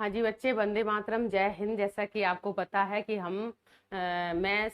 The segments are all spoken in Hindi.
हाँ जी बच्चे, वंदे मातरम, जय हिंद। जैसा कि आपको पता है कि मैं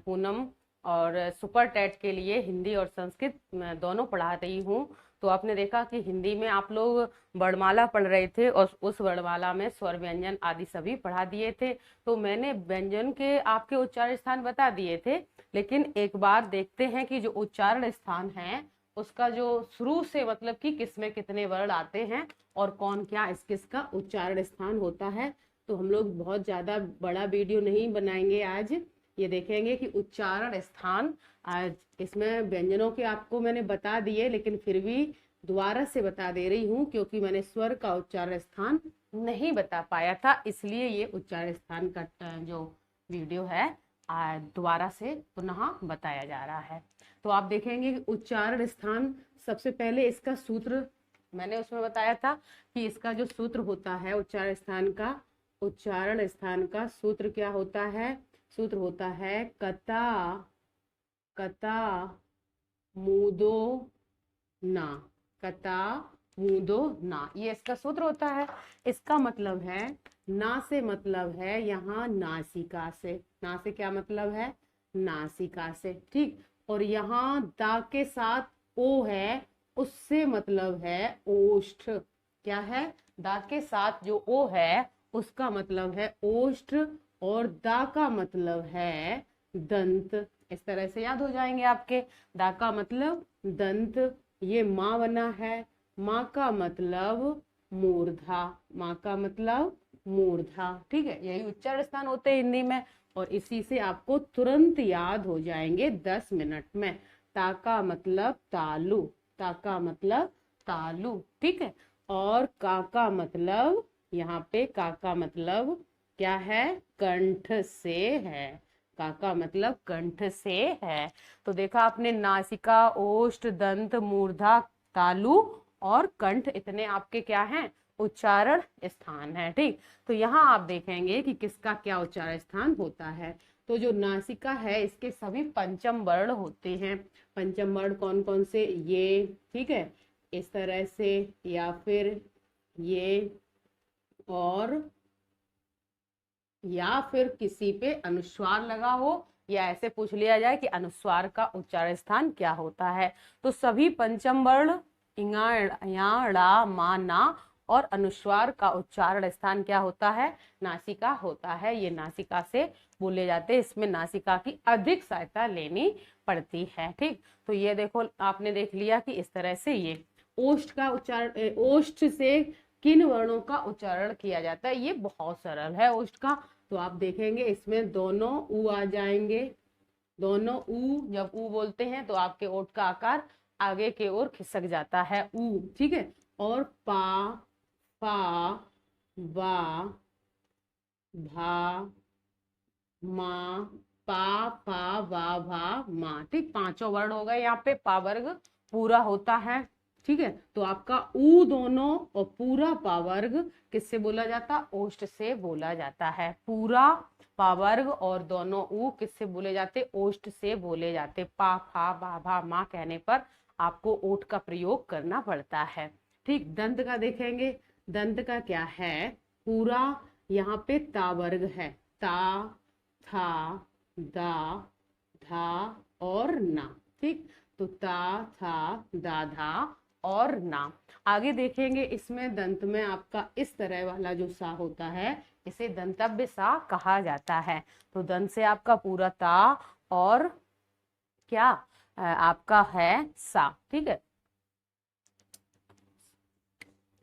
पूनम और सुपर टेट के लिए हिंदी और संस्कृत दोनों पढ़ा रही हूँ। तो आपने देखा कि हिंदी में आप लोग वर्णमाला पढ़ रहे थे और उस वर्णमाला में स्वर व्यंजन आदि सभी पढ़ा दिए थे। तो मैंने व्यंजन के आपके उच्चारण स्थान बता दिए थे, लेकिन एक बार देखते हैं कि जो उच्चारण स्थान है उसका जो शुरू से मतलब कि किसमें कितने वर्ण आते हैं और कौन क्या किसका उच्चारण स्थान होता है। तो हम लोग बहुत ज्यादा बड़ा वीडियो नहीं बनाएंगे आज। ये देखेंगे कि उच्चारण स्थान आज इसमें व्यंजनों के आपको मैंने बता दिए, लेकिन फिर भी दोबारा से बता दे रही हूँ क्योंकि मैंने स्वर का उच्चारण स्थान नहीं बता पाया था, इसलिए ये उच्चारण स्थान का जो वीडियो है दोबारा से पुनः बताया जा रहा है। तो आप देखेंगे कि उच्चारण स्थान सबसे पहले इसका सूत्र मैंने उसमें बताया था कि इसका जो सूत्र होता है उच्चारण स्थान का सूत्र क्या होता है। सूत्र होता है कता कता मूदो ना। कता मूदो ना, ये इसका सूत्र होता है। इसका मतलब है ना से मतलब है यहाँ नासिका से। ना से क्या मतलब है? नासिका से, ठीक। और यहाँ दा के साथ ओ है, उससे मतलब है ओष्ठ। क्या है? दा के साथ जो ओ है उसका मतलब है ओष्ठ और दा का मतलब है दंत। इस तरह से याद हो जाएंगे आपके। दा का मतलब दंत, ये माँ बना है। माँ का मतलब मूर्धा। माँ का मतलब मूर्धा, ठीक है। यही उच्चारण स्थान होते हैं हिंदी में और इसी से आपको तुरंत याद हो जाएंगे 10 मिनट में। ता का मतलब तालु। ता का मतलब तालु, ठीक है। और का का मतलब, यहाँ पे का का मतलब क्या है? कंठ से है। का का मतलब कंठ से है। तो देखा आपने, नासिका, ओष्ठ, दंत, मूर्धा, तालु और कंठ, इतने आपके क्या हैं? उच्चारण स्थान है, ठीक। तो यहाँ आप देखेंगे कि किसका क्या उच्चारण स्थान होता है। तो जो नासिका है इसके सभी पंचम वर्ण होते हैं। पंचम वर्ण कौन कौन से? ये, ठीक है, इस तरह से, या फिर ये, और या फिर किसी पे अनुस्वार लगा हो, या ऐसे पूछ लिया जाए कि अनुस्वार का उच्चारण स्थान क्या होता है। तो सभी पंचम वर्ण इंगा या ड़ा मा ना और अनुस्वार का उच्चारण स्थान क्या होता है? नासिका होता है। ये नासिका से बोले जाते हैं, इसमें नासिका की अधिक सहायता लेनी पड़ती है, ठीक। तो ये देखो, आपने देख लिया कि इस तरह से ये ओष्ठ का उच्चारण, ओष्ठ से किन वर्णों का उच्चारण किया जाता है, ये बहुत सरल है ओष्ठ का। तो आप देखेंगे इसमें दोनों ऊ आ जाएंगे। दोनों ऊ, जब ऊ बोलते हैं तो आपके ओठ का आकार आगे की ओर खिसक जाता है, ऊ, ठीक है। और पा, पा, वा, भा, मा, पा, पा, वा, भा, मा, ठीक। पांचों वर्ण हो गए। यहाँ पे पा वर्ग पूरा होता है, ठीक है। तो आपका ऊ दोनों और पूरा पा वर्ग किससे बोला जाता? ओष्ठ से बोला जाता है। पूरा पा वर्ग और दोनों ऊ किससे बोले जाते? ओष्ठ से बोले जाते। पा, फा, बा, भा, मा कहने पर आपको ओठ का प्रयोग करना पड़ता है, ठीक। दंत का देखेंगे। दंत का क्या है? पूरा यहाँ पे ता वर्ग है। ता, था, दा, धा और ना, ठीक। तो ता, था, दा, धा और ना। आगे देखेंगे इसमें दंत में आपका इस तरह वाला जो सा होता है इसे दंतव्य सा कहा जाता है। तो दंत से आपका पूरा ता और क्या आपका है सा, ठीक है।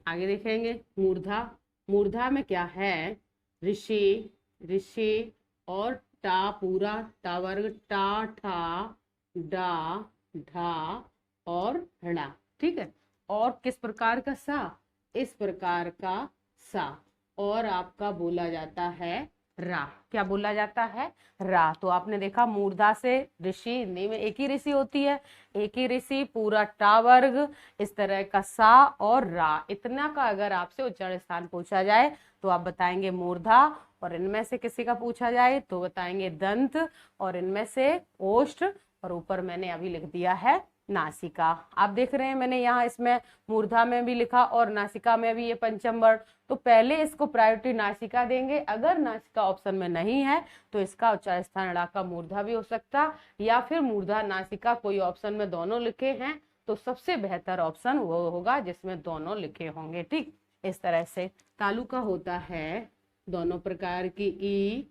आगे देखेंगे मूर्धा। मूर्धा में क्या है? ऋषि, ऋषि और टा पूरा, टा वर्ग, टा, ठा, डा, ढा और ड़ा, ठीक है। और किस प्रकार का सा? इस प्रकार का सा। और आपका बोला जाता है रा। क्या बोला जाता है? रा। तो आपने देखा मूर्धा से ऋषि, हिंदी में एक ही ऋषि होती है, एक ही ऋषि, पूरा टा वर्ग, इस तरह का सा और रा, इतना का अगर आपसे उच्चारण स्थान पूछा जाए तो आप बताएंगे मूर्धा, और इनमें से किसी का पूछा जाए तो बताएंगे दंत, और इनमें से ओष्ठ, और ऊपर मैंने अभी लिख दिया है नासिका। आप देख रहे हैं मैंने यहाँ इसमें मूर्धा में भी लिखा और नासिका में भी ये पंचम वर्ण, तो पहले इसको प्रायोरिटी नासिका देंगे। अगर नासिका ऑप्शन में नहीं है तो इसका उच्चारण स्थान ड़ा का मूर्धा भी हो सकता, या फिर मूर्धा नासिका कोई ऑप्शन में दोनों लिखे हैं तो सबसे बेहतर ऑप्शन वो होगा जिसमें दोनों लिखे होंगे। ठीक, इस तरह से तालु का होता है दोनों प्रकार की ई,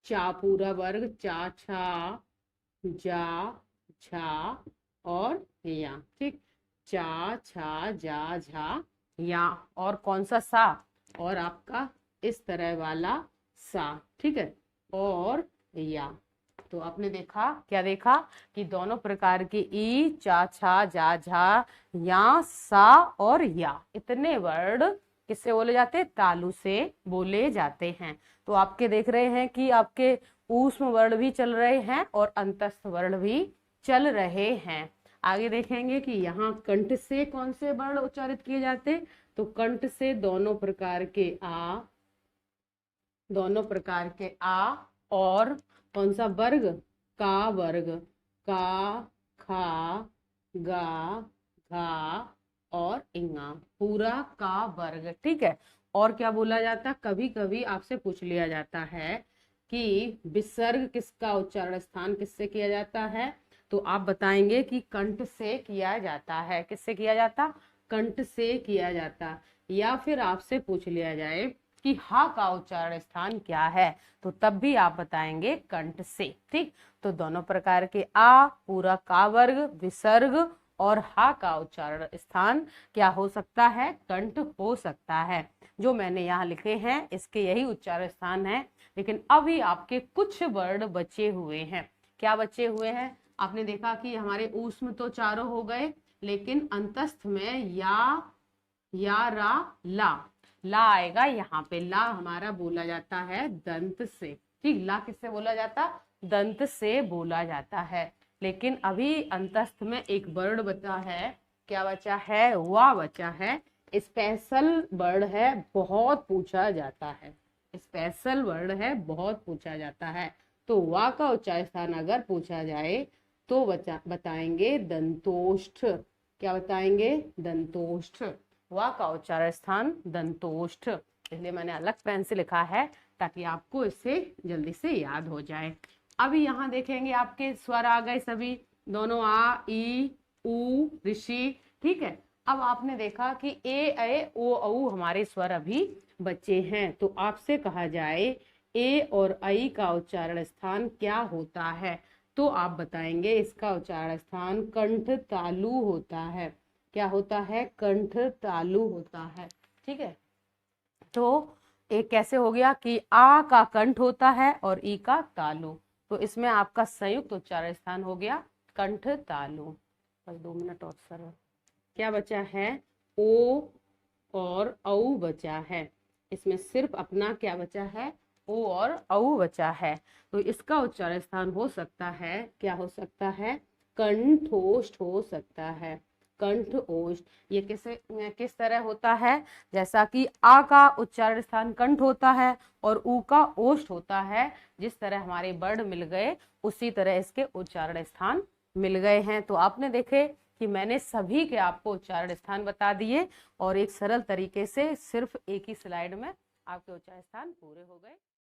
चा पूरा वर्ग, चा छा, जा झा और या। ठीक, चा छा जा झा या। और कौन सा सा, और आपका इस तरह वाला सा। ठीक है, और या। तो आपने देखा, क्या देखा कि दोनों प्रकार की ई, चा छा जा झा, या, सा और या, इतने वर्ण किससे बोले जाते हैं? तालु से बोले जाते हैं। तो आपके देख रहे हैं कि आपके ऊष्म वर्ण भी चल रहे हैं और अंतस्थ वर्ण भी चल रहे हैं। आगे देखेंगे कि यहाँ कंठ से कौन से वर्ण उच्चारित किए जाते, तो कंठ से दोनों प्रकार के आ, दोनों प्रकार के आ, और कौन सा वर्ग? का वर्ग, का, खा, गा, घा और इंगा, पूरा का वर्ग। ठीक है, और क्या बोला जाता, कभी कभी आपसे पूछ लिया जाता है कि विसर्ग किसका उच्चारण स्थान किससे किया जाता है, तो आप बताएंगे कि कंठ से किया जाता है। किससे किया जाता? कंठ से किया जाता। या फिर आपसे पूछ लिया जाए कि हा का उच्चारण स्थान क्या है, तो तब भी आप बताएंगे कंठ से। ठीक, तो दोनों प्रकार के आ, पूरा का वर्ग, विसर्ग और हा का उच्चारण स्थान क्या हो सकता है? कंठ हो सकता है। जो मैंने यहाँ लिखे हैं इसके यही उच्चारण स्थान है। लेकिन अभी आपके कुछ वर्ण बचे हुए हैं। क्या बचे हुए हैं? आपने देखा कि हमारे ऊष्म तो चारों हो गए, लेकिन अंतस्थ में या रा ला आएगा यहाँ पे। ला हमारा बोला जाता है दंत से। ठीक, ला किससे बोला जाता? दंत से बोला जाता है। लेकिन अभी अंतस्थ में एक वर्ण बचा है। क्या बचा है? वा बचा है। स्पेशल वर्ड है, बहुत पूछा जाता है। स्पेशल वर्ड है, बहुत पूछा जाता है। तो वा का उच्चारण स्थान अगर पूछा जाए तो बताएंगे दंतोष्ठ। क्या बताएंगे? दंतोष्ठ। वा का उच्चारण स्थान दंतोष्ठ। इसलिए मैंने अलग पेन से लिखा है ताकि आपको इससे जल्दी से याद हो जाए। अभी यहाँ देखेंगे आपके स्वर आ गए सभी, दोनों आ, ई, उ, ऋषि। ठीक है, अब आपने देखा कि ए, ऐ, ओ, औ हमारे स्वर अभी बचे हैं। तो आपसे कहा जाए ए और ऐ का उच्चारण स्थान क्या होता है, तो आप बताएंगे इसका उच्चारण स्थान कंठ तालु होता है। क्या होता है? कंठ तालु होता है। ठीक है, तो एक कैसे हो गया कि आ का कंठ होता है और ई का तालु, तो इसमें आपका संयुक्त उच्चारण स्थान हो गया कंठ तालु। बस 2 मिनट और सर। क्या बचा है? ओ और औ बचा है। इसमें सिर्फ अपना क्या बचा है? ओ और औ बचा है। तो इसका उच्चारण स्थान हो सकता है, क्या हो सकता है? कंठोष्ठ हो सकता है। कंठ ओष्ठ। ये किस तरह होता है? जैसा कि आ का उच्चारण स्थान कंठ होता है और उ का ओष्ठ होता है, जिस तरह हमारे वर्ण मिल गए उसी तरह इसके उच्चारण स्थान मिल गए हैं। तो आपने देखे कि मैंने सभी के आपको उच्चारण स्थान बता दिए और एक सरल तरीके से सिर्फ एक ही स्लाइड में आपके उच्चारण स्थान पूरे हो गए।